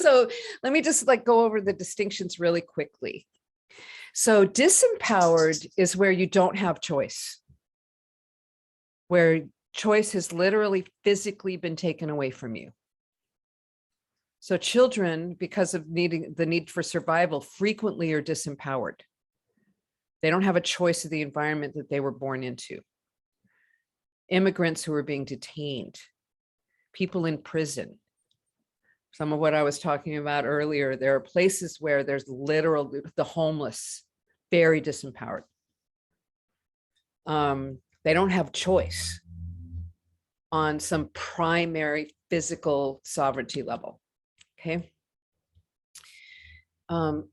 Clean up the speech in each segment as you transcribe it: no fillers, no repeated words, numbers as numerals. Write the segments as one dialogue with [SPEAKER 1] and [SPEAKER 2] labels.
[SPEAKER 1] So let me just like go over the distinctions really quickly. So disempowered is where you don't have choice, where choice has literally physically been taken away from you. So children, because of the need for survival, frequently are disempowered. They don't have a choice of the environment that they were born into. Immigrants who are being detained, people in prison. Some of what I was talking about earlier, there are places where there's literal, the homeless, very disempowered. They don't have choice on some primary physical sovereignty level. Okay. And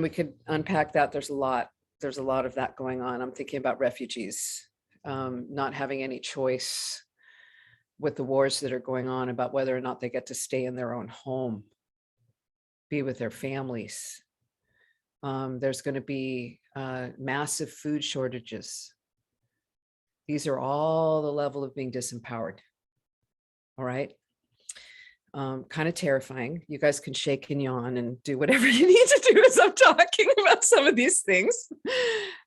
[SPEAKER 1] we could unpack that. There's a lot of that going on. I'm thinking about refugees, not having any choice with the wars that are going on about whether or not they get to stay in their own home, be with their families. There's going to be massive food shortages. These are all the level of being disempowered. All right. Kind of terrifying. You guys can shake and yawn and do whatever you need to do as I'm talking about some of these things.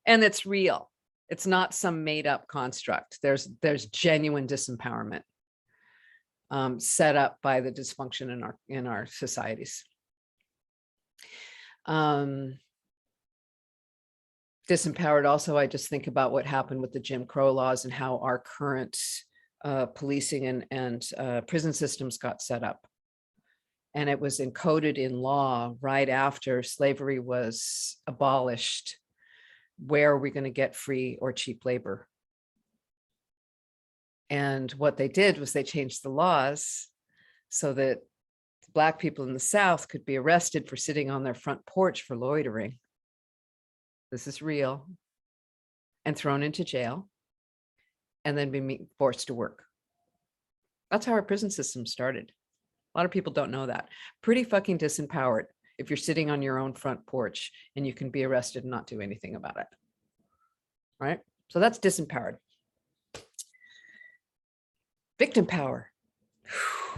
[SPEAKER 1] And it's real. It's not some made up construct. There's genuine disempowerment set up by the dysfunction in our societies. Disempowered also, I just think about what happened with the Jim Crow laws and how our current policing and prison systems got set up. And it was encoded in law right after slavery was abolished. Where are we going to get free or cheap labor? And what they did was they changed the laws so that Black people in the South could be arrested for sitting on their front porch for loitering. This is real. And thrown into jail and then be forced to work. That's how our prison system started. A lot of people don't know that. Pretty fucking disempowered if you're sitting on your own front porch and you can be arrested and not do anything about it. Right? So that's disempowered. Victim power.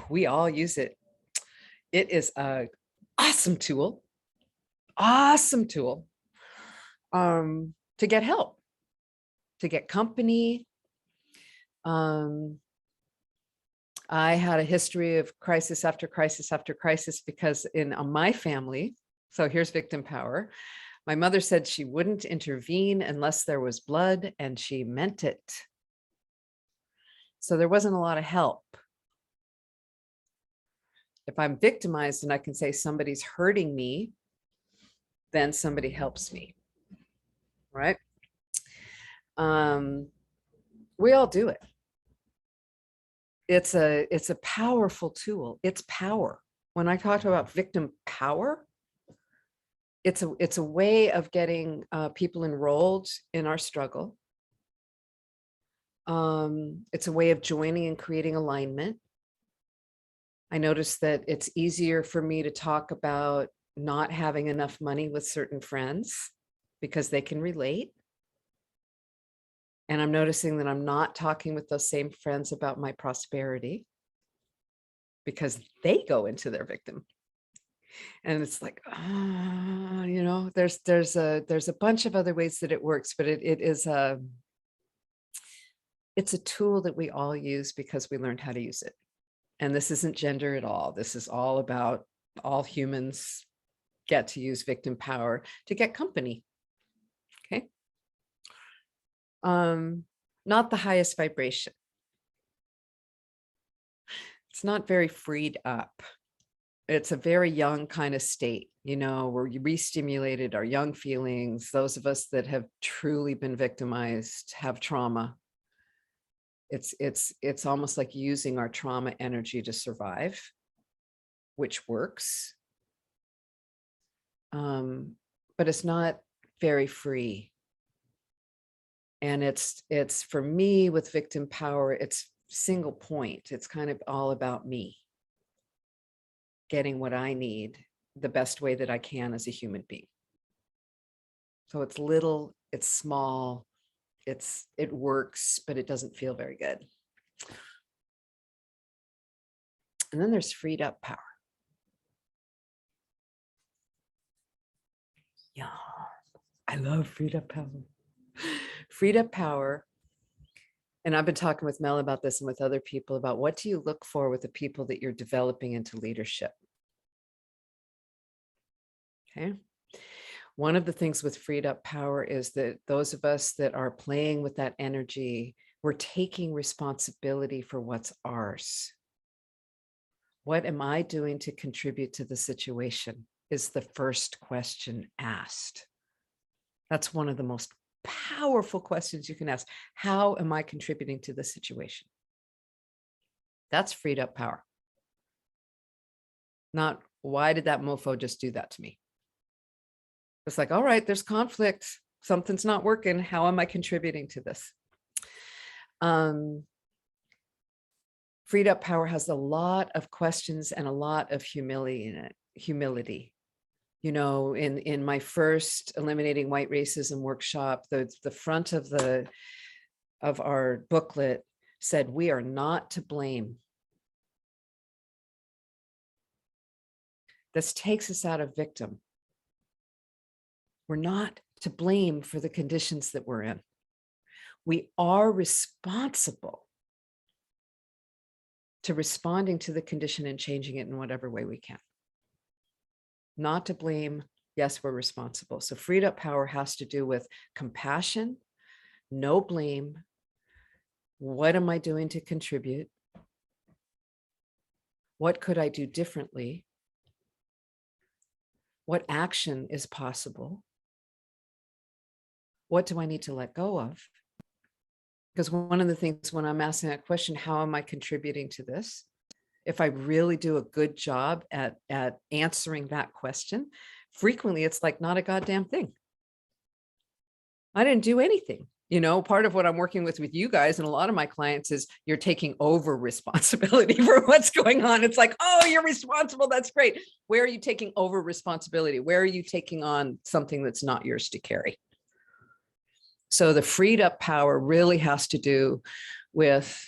[SPEAKER 1] We all use it. It is an awesome tool to get help, to get company. I had a history of crisis after crisis after crisis because in my family, so here's victim power. My mother said she wouldn't intervene unless there was blood, and she meant it. So there wasn't a lot of help. If I'm victimized and I can say somebody's hurting me, then somebody helps me, right? We all do it. It's a powerful tool. It's power. When I talk about victim power, it's a way of getting people enrolled in our struggle. It's a way of joining and creating alignment. I noticed that it's easier for me to talk about not having enough money with certain friends because they can relate. And I'm noticing that I'm not talking with those same friends about my prosperity because they go into their victim. And it's like, you know, there's a bunch of other ways that it works, but it's a tool that we all use because we learned how to use it. And this isn't gender at all. This is all about all humans get to use victim power to get company. Okay. Not the highest vibration. It's not very freed up. It's a very young kind of state, you know, where you re-stimulated our young feelings. Those of us that have truly been victimized have trauma. It's almost like using our trauma energy to survive, which works. But it's not very free. And it's for me with victim power, it's single point. It's kind of all about me getting what I need the best way that I can as a human being. So it's little, it's small, it works, but it doesn't feel very good. And then there's freed up power. Yeah, I love freed up power. Freed up power. And I've been talking with Mel about this and with other people about what do you look for with the people that you're developing into leadership? Okay. One of the things with freed up power is that those of us that are playing with that energy, we're taking responsibility for what's ours. What am I doing to contribute to the situation is the first question asked. That's one of the most powerful questions you can ask. How am I contributing to the situation? That's freed up power. Not, why did that mofo just do that to me? It's like, all right, there's conflict. Something's not working. How am I contributing to this? Freed up power has a lot of questions and a lot of humility in it. Humility. You know, in my first Eliminating White Racism workshop, the front of our booklet said, we are not to blame. This takes us out of victim. We're not to blame for the conditions that we're in. We are responsible to responding to the condition and changing it in whatever way we can. Not to blame. Yes, we're responsible. So freed up power has to do with compassion, no blame. What am I doing to contribute? What could I do differently? What action is possible? What do I need to let go of? Because one of the things when I'm asking that question, how am I contributing to this? If I really do a good job at answering that question, frequently it's like not a goddamn thing. I didn't do anything. You know, part of what I'm working with you guys and a lot of my clients is you're taking over responsibility for what's going on. It's like, oh, you're responsible. That's great. Where are you taking over responsibility? Where are you taking on something that's not yours to carry? So the freed up power really has to do with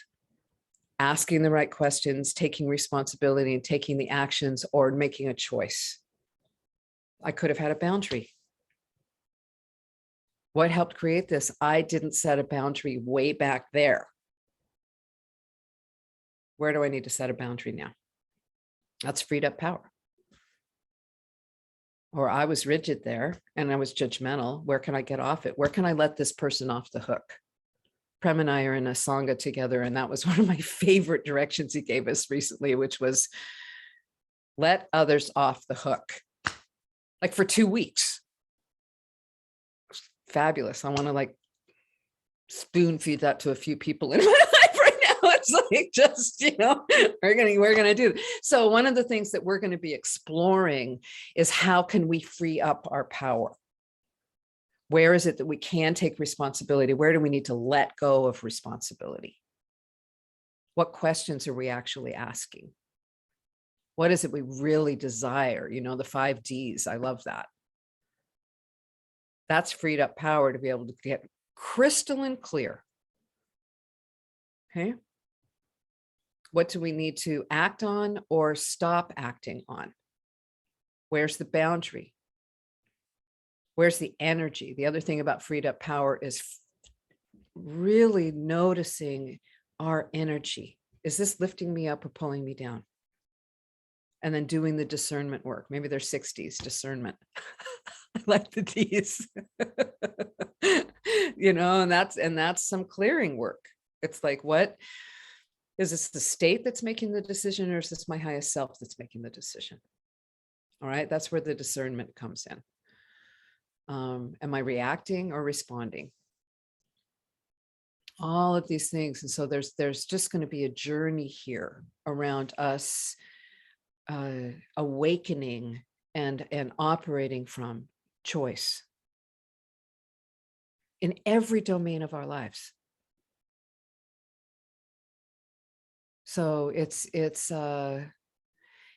[SPEAKER 1] asking the right questions, taking responsibility and taking the actions or making a choice. I could have had a boundary. What helped create this? I didn't set a boundary way back there. Where do I need to set a boundary now? That's freed up power. Or I was rigid there and I was judgmental. Where can I get off it? Where can I let this person off the hook? Prem and I are in a Sangha together, and that was one of my favorite directions he gave us recently, which was let others off the hook. Like for 2 weeks. Fabulous. I want to like spoon feed that to a few people in my life right now. It's like, just, you know, we're gonna do. So one of the things that we're going to be exploring is how can we free up our power? Where is it that we can take responsibility? Where do we need to let go of responsibility? What questions are we actually asking? What is it we really desire? You know, the 5 Ds. I love that. That's freed up power to be able to get crystalline clear. Okay. What do we need to act on or stop acting on? Where's the boundary? Where's the energy? The other thing about freed up power is really noticing our energy. Is this lifting me up or pulling me down? And then doing the discernment work. Maybe there's 6 Ds, discernment. I like the Ds. You know, and that's some clearing work. It's like, what is this, the state that's making the decision, or is this my highest self that's making the decision? All right, that's where the discernment comes in. Am I reacting or responding? All of these things. And so there's just going to be a journey here around us awakening and operating from choice in every domain of our lives. So it's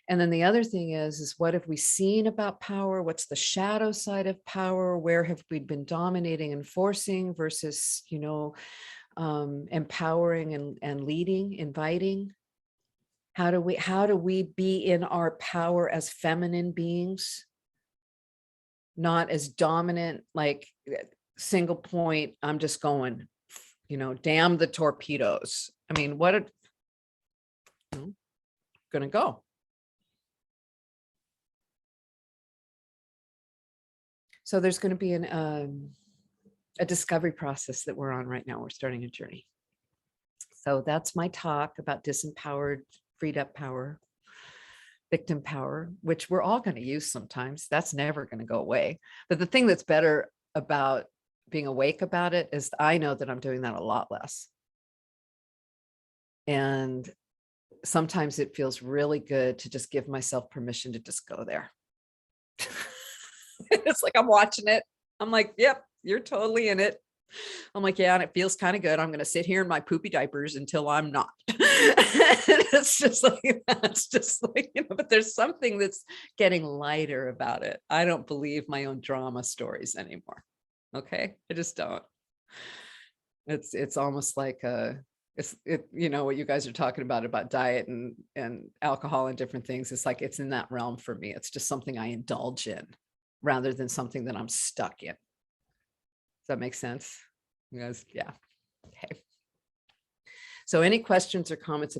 [SPEAKER 1] and then the other thing is what have we seen about power? What's the shadow side of power? Where have we been dominating and forcing versus, you know, empowering and leading, inviting? How do we be in our power as feminine beings? not as dominant, like single point. I'm just going, damn the torpedoes. I mean, gonna go. So there's going to be a discovery process that we're on right now. We're starting a journey. So that's my talk about disempowered, freed up power, victim power, which we're all going to use sometimes. That's never going to go away. But the thing that's better about being awake about it is I know that I'm doing that a lot less. And sometimes it feels really good to just give myself permission to just go there. It's like I'm watching it. I'm like, yep, you're totally in it. I'm like, yeah, and it feels kind of good. I'm going to sit here in my poopy diapers until I'm not. It's just like, but there's something that's getting lighter about it. I don't believe my own drama stories anymore. Okay. I just don't. It's almost like what you guys are talking about diet and alcohol and different things. It's like, it's in that realm for me. It's just something I indulge in rather than something that I'm stuck in. Does that make sense? You guys? Yeah. Okay. So any questions or comments